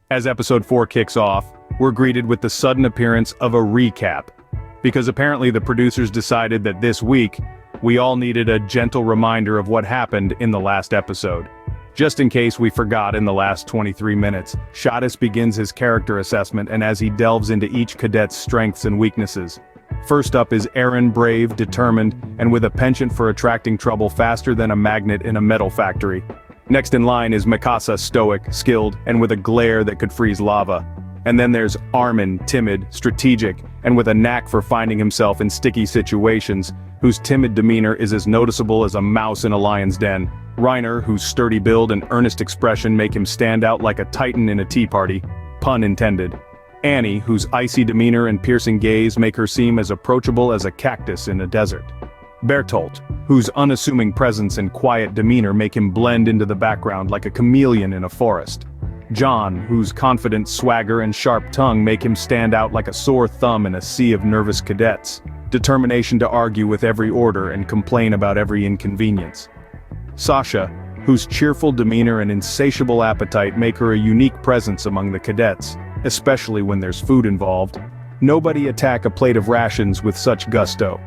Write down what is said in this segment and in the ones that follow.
As episode 4 kicks off, we're greeted with the sudden appearance of a recap. Because apparently the producers decided that this week, we all needed a gentle reminder of what happened in the last episode. Just in case we forgot in the last 23 minutes, Shadis begins his character assessment and as he delves into each cadet's strengths and weaknesses. First up is Eren, brave, determined, and with a penchant for attracting trouble faster than a magnet in a metal factory. Next in line is Mikasa, stoic, skilled, and with a glare that could freeze lava. And then there's Armin, timid, strategic, and with a knack for finding himself in sticky situations, whose timid demeanor is as noticeable as a mouse in a lion's den. Reiner, whose sturdy build and earnest expression make him stand out like a titan in a tea party. Pun intended. Annie, whose icy demeanor and piercing gaze make her seem as approachable as a cactus in a desert. Bertolt, whose unassuming presence and quiet demeanor make him blend into the background like a chameleon in a forest. John, whose confident swagger and sharp tongue make him stand out like a sore thumb in a sea of nervous cadets. Determination to argue with every order and complain about every inconvenience. Sasha, whose cheerful demeanor and insatiable appetite make her a unique presence among the cadets, especially when there's food involved. Nobody attack a plate of rations with such gusto.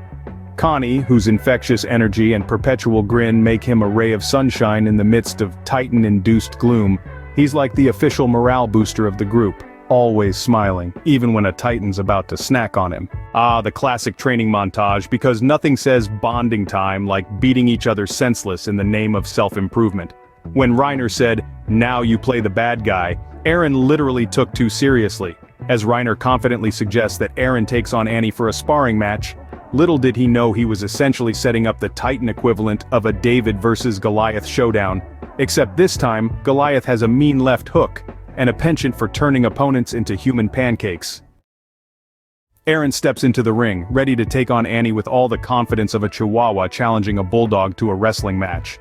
Connie, whose infectious energy and perpetual grin make him a ray of sunshine in the midst of Titan-induced gloom. He's like the official morale booster of the group, always smiling, even when a Titan's about to snack on him. Ah, the classic training montage, because nothing says bonding time like beating each other senseless in the name of self-improvement. When Reiner said, "Now you play the bad guy," Eren literally took too seriously. As Reiner confidently suggests that Eren takes on Annie for a sparring match, little did he know he was essentially setting up the Titan equivalent of a David versus Goliath showdown. Except this time, Goliath has a mean left hook, and a penchant for turning opponents into human pancakes. Eren steps into the ring, ready to take on Annie with all the confidence of a chihuahua challenging a bulldog to a wrestling match.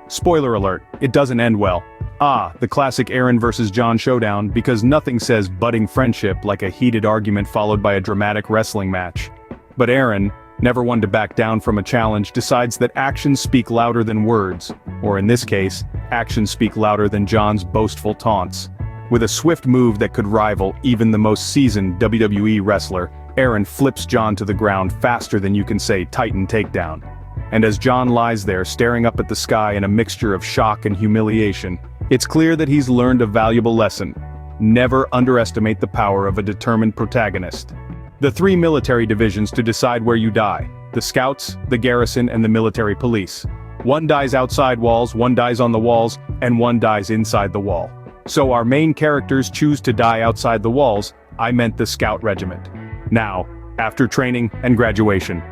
Spoiler alert, it doesn't end well. Ah, the classic Eren versus John showdown, because nothing says budding friendship like a heated argument followed by a dramatic wrestling match. But Eren, never one to back down from a challenge, decides that actions speak louder than words, or in this case, actions speak louder than John's boastful taunts. With a swift move that could rival even the most seasoned WWE wrestler, Eren flips John to the ground faster than you can say Titan takedown. And as John lies there staring up at the sky in a mixture of shock and humiliation, it's clear that he's learned a valuable lesson. Never underestimate the power of a determined protagonist. The 3 military divisions to decide where you die: the scouts, the garrison, and the military police. One dies outside walls, one dies on the walls, and one dies inside the wall. So our main characters choose to die outside the walls. I meant the scout regiment. Now, after training and graduation,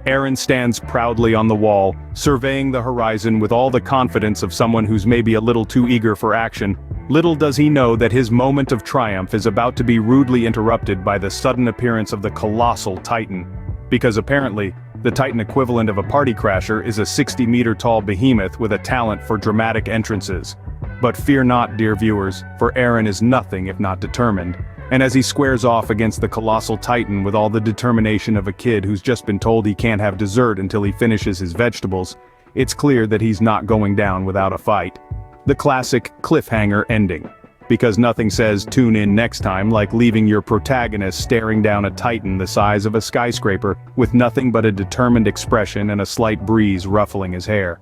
Eren stands proudly on the wall, surveying the horizon with all the confidence of someone who's maybe a little too eager for action. Little does he know that his moment of triumph is about to be rudely interrupted by the sudden appearance of the colossal Titan. Because apparently, the Titan equivalent of a party crasher is a 60-meter-tall behemoth with a talent for dramatic entrances. But fear not, dear viewers, for Eren is nothing if not determined. And as he squares off against the colossal Titan with all the determination of a kid who's just been told he can't have dessert until he finishes his vegetables, it's clear that he's not going down without a fight. The classic cliffhanger ending. Because nothing says tune in next time like leaving your protagonist staring down a Titan the size of a skyscraper with nothing but a determined expression and a slight breeze ruffling his hair.